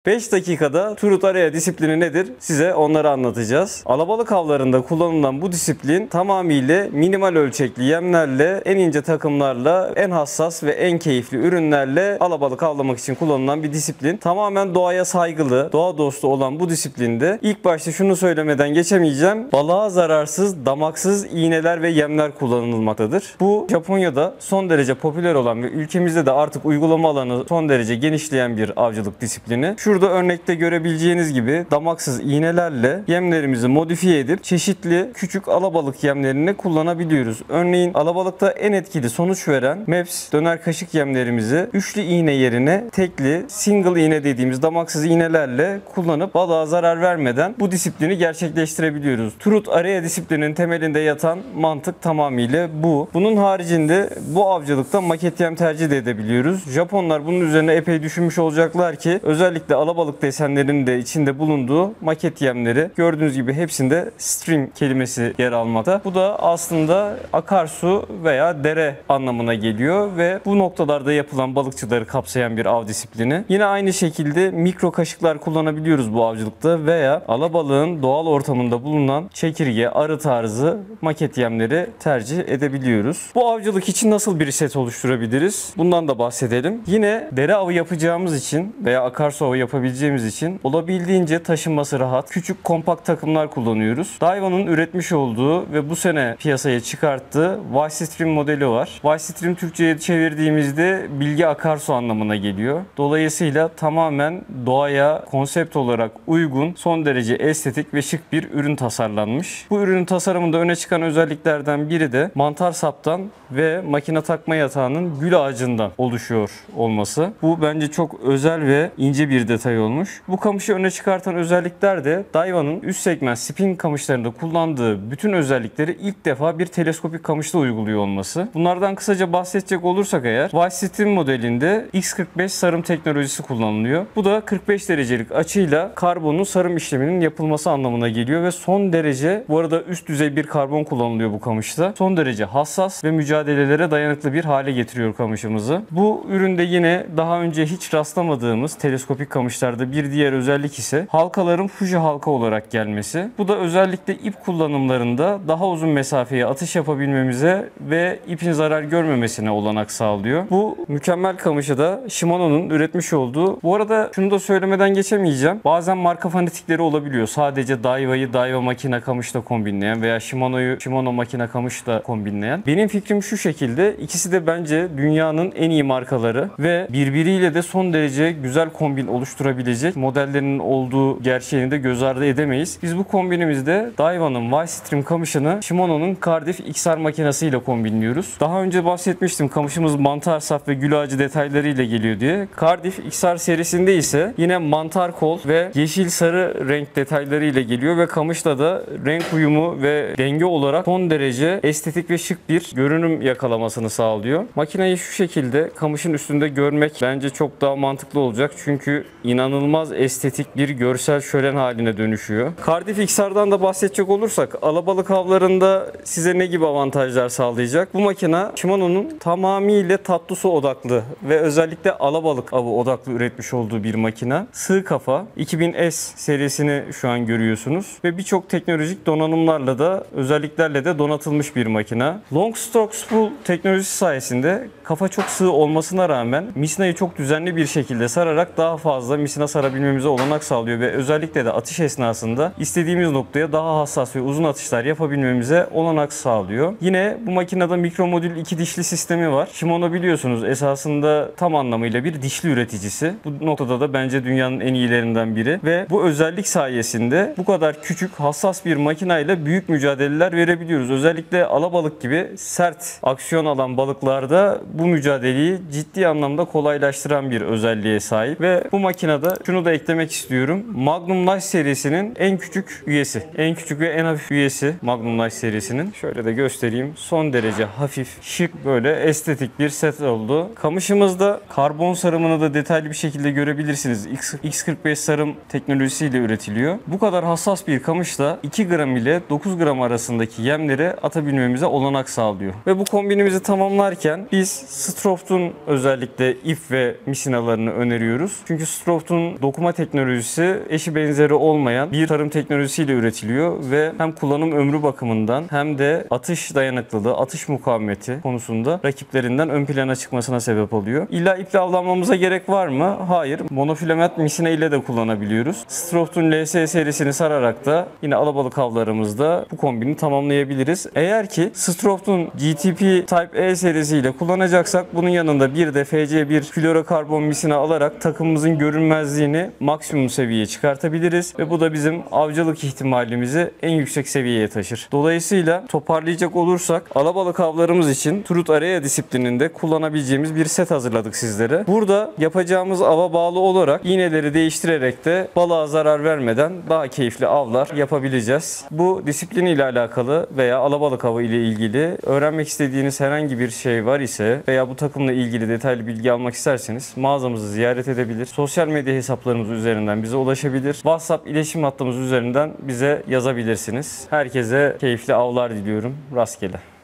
5 dakikada Turut Area disiplini nedir? Size onları anlatacağız. Alabalık avlarında kullanılan bu disiplin tamamıyla minimal ölçekli yemlerle, en ince takımlarla, en hassas ve en keyifli ürünlerle alabalık avlamak için kullanılan bir disiplin. Tamamen doğaya saygılı, doğa dostu olan bu disiplinde ilk başta şunu söylemeden geçemeyeceğim. Balığa zararsız, damaksız iğneler ve yemler kullanılmaktadır. Bu Japonya'da son derece popüler olan ve ülkemizde de artık uygulama alanı son derece genişleyen bir avcılık disiplini. Şurada örnekte görebileceğiniz gibi damaksız iğnelerle yemlerimizi modifiye edip çeşitli küçük alabalık yemlerini kullanabiliyoruz. Örneğin alabalıkta en etkili sonuç veren MAPS döner kaşık yemlerimizi üçlü iğne yerine tekli single iğne dediğimiz damaksız iğnelerle kullanıp balığa zarar vermeden bu disiplini gerçekleştirebiliyoruz. Turut Area disiplinin temelinde yatan mantık tamamıyla bu. Bunun haricinde bu avcılıkta maket yem tercih de edebiliyoruz. Japonlar bunun üzerine epey düşünmüş olacaklar ki özellikle alabalık desenlerinin de içinde bulunduğu maket yemleri gördüğünüz gibi hepsinde stream kelimesi yer almakta. Bu da aslında akarsu veya dere anlamına geliyor ve bu noktalarda yapılan balıkçıları kapsayan bir av disiplini. Yine aynı şekilde mikro kaşıklar kullanabiliyoruz bu avcılıkta veya alabalığın doğal ortamında bulunan çekirge, arı tarzı maket yemleri tercih edebiliyoruz. Bu avcılık için nasıl bir set oluşturabiliriz? Bundan da bahsedelim. Yine dere avı yapacağımız için veya akarsu avı yapabileceğimiz için olabildiğince taşınması rahat, küçük kompakt takımlar kullanıyoruz. Daiwa'nın üretmiş olduğu ve bu sene piyasaya çıkarttığı Y-Stream modeli var. Y-Stream Türkçe'ye çevirdiğimizde bilgi akarsu anlamına geliyor. Dolayısıyla tamamen doğaya konsept olarak uygun, son derece estetik ve şık bir ürün tasarlanmış. Bu ürünün tasarımında öne çıkan özelliklerden biri de mantar saptan ve makine takma yatağının gül ağacından oluşuyor olması. Bu bence çok özel ve ince bir detay olmuş. Bu kamışı öne çıkartan özellikler de Daiwa'nın üst segment spin kamışlarında kullandığı bütün özellikleri ilk defa bir teleskopik kamışta uyguluyor olması. Bunlardan kısaca bahsedecek olursak eğer, Y-Stream modelinde X45 sarım teknolojisi kullanılıyor. Bu da 45 derecelik açıyla karbonun sarım işleminin yapılması anlamına geliyor ve son derece, bu arada üst düzey bir karbon kullanılıyor bu kamışta. Son derece hassas ve mücadelelere dayanıklı bir hale getiriyor kamışımızı. Bu üründe yine daha önce hiç rastlamadığımız teleskopik kamışlarda bir diğer özellik ise halkaların Fuji halka olarak gelmesi. Bu da özellikle ip kullanımlarında daha uzun mesafeye atış yapabilmemize ve ipin zarar görmemesine olanak sağlıyor. Bu mükemmel kamışı da Shimano'nun üretmiş olduğu. Bu arada şunu da söylemeden geçemeyeceğim. Bazen marka fanatikleri olabiliyor. Sadece Daiwa'yı Daiwa makine kamışla kombinleyen veya Shimano'yu Shimano makine kamışla kombinleyen. Benim fikrim şu şekilde. İkisi de bence dünyanın en iyi markaları ve birbiriyle de son derece güzel kombin oluşturabilecek modellerinin olduğu gerçeğini de göz ardı edemeyiz. Biz bu kombinimizde Daiwa'nın Y-Stream kamışını Shimano'nun Cardiff XR makinesiyle kombinliyoruz. Daha önce bahsetmiştim, kamışımız mantar sap ve gül ağacı detaylarıyla geliyor diye. Cardiff XR serisinde ise yine mantar kol ve yeşil sarı renk detaylarıyla geliyor ve kamışta da renk uyumu ve denge olarak son derece estetik ve şık bir görünüm yakalamasını sağlıyor. Makineyi şu şekilde kamışın üstünde görmek bence çok daha mantıklı olacak. Çünkü inanılmaz estetik bir görsel şölen haline dönüşüyor. Cardiff XR'dan da bahsedecek olursak alabalık avlarında size ne gibi avantajlar sağlayacak? Bu makine Shimano'nun tamamıyla tatlı su odaklı ve özellikle alabalık avı odaklı üretmiş olduğu bir makine. Sığ kafa 2000S serisini şu an görüyorsunuz ve birçok teknolojik donanımlarla da özelliklerle de donatılmış bir makine. Long stroke spool teknolojisi sayesinde kafa çok sığ olmasına rağmen misinayı çok düzenli bir şekilde sararak daha fazla misina sarabilmemize olanak sağlıyor ve özellikle de atış esnasında istediğimiz noktaya daha hassas ve uzun atışlar yapabilmemize olanak sağlıyor. Yine bu makinede mikro modül 2 dişli sistemi var. Shimano biliyorsunuz esasında tam anlamıyla bir dişli üreticisi. Bu noktada da bence dünyanın en iyilerinden biri ve bu özellik sayesinde bu kadar küçük, hassas bir makinayla büyük mücadeleler verebiliyoruz. Özellikle alabalık gibi sert aksiyon alan balıklarda bu mücadeleyi ciddi anlamda kolaylaştıran bir özelliğe sahip ve bu makinede şunu da eklemek istiyorum. Magnum Nice serisinin en küçük üyesi. En küçük ve en hafif üyesi Magnum Nice serisinin. Şöyle de göstereyim. Son derece hafif, şık, böyle estetik bir set oldu. Kamışımızda karbon sarımını da detaylı bir şekilde görebilirsiniz. X45 sarım teknolojisiyle üretiliyor. Bu kadar hassas bir kamışla 2 gram ile 9 gram arasındaki yemleri atabilmemize olanak sağlıyor. Ve bu kombinimizi tamamlarken biz Stroft'un özellikle ip ve misinalarını öneriyoruz. Çünkü Stroft Stroft'un dokuma teknolojisi eşi benzeri olmayan bir tarım teknolojisiyle üretiliyor ve hem kullanım ömrü bakımından hem de atış dayanıklılığı, atış mukavemeti konusunda rakiplerinden ön plana çıkmasına sebep oluyor. İlla iple avlanmamıza gerek var mı? Hayır. Monofilament misine ile de kullanabiliyoruz. Stroft'un LS serisini sararak da yine alabalık avlarımızda bu kombini tamamlayabiliriz. Eğer ki Stroft'un GTP Type E serisiyle kullanacaksak bunun yanında bir de FC1 florokarbon misine alarak takımımızın görünmezliğini maksimum seviyeye çıkartabiliriz ve bu da bizim avcılık ihtimalimizi en yüksek seviyeye taşır. Dolayısıyla toparlayacak olursak alabalık avlarımız için Trut Area disiplininde kullanabileceğimiz bir set hazırladık sizlere. Burada yapacağımız ava bağlı olarak iğneleri değiştirerek de balığa zarar vermeden daha keyifli avlar yapabileceğiz. Bu disiplin ile alakalı veya alabalık avı ile ilgili öğrenmek istediğiniz herhangi bir şey var ise veya bu takımla ilgili detaylı bilgi almak isterseniz mağazamızı ziyaret edebilir. Sosyal medya hesaplarımız üzerinden bize ulaşabilir. WhatsApp iletişim hattımız üzerinden bize yazabilirsiniz. Herkese keyifli avlar diliyorum. Rastgele.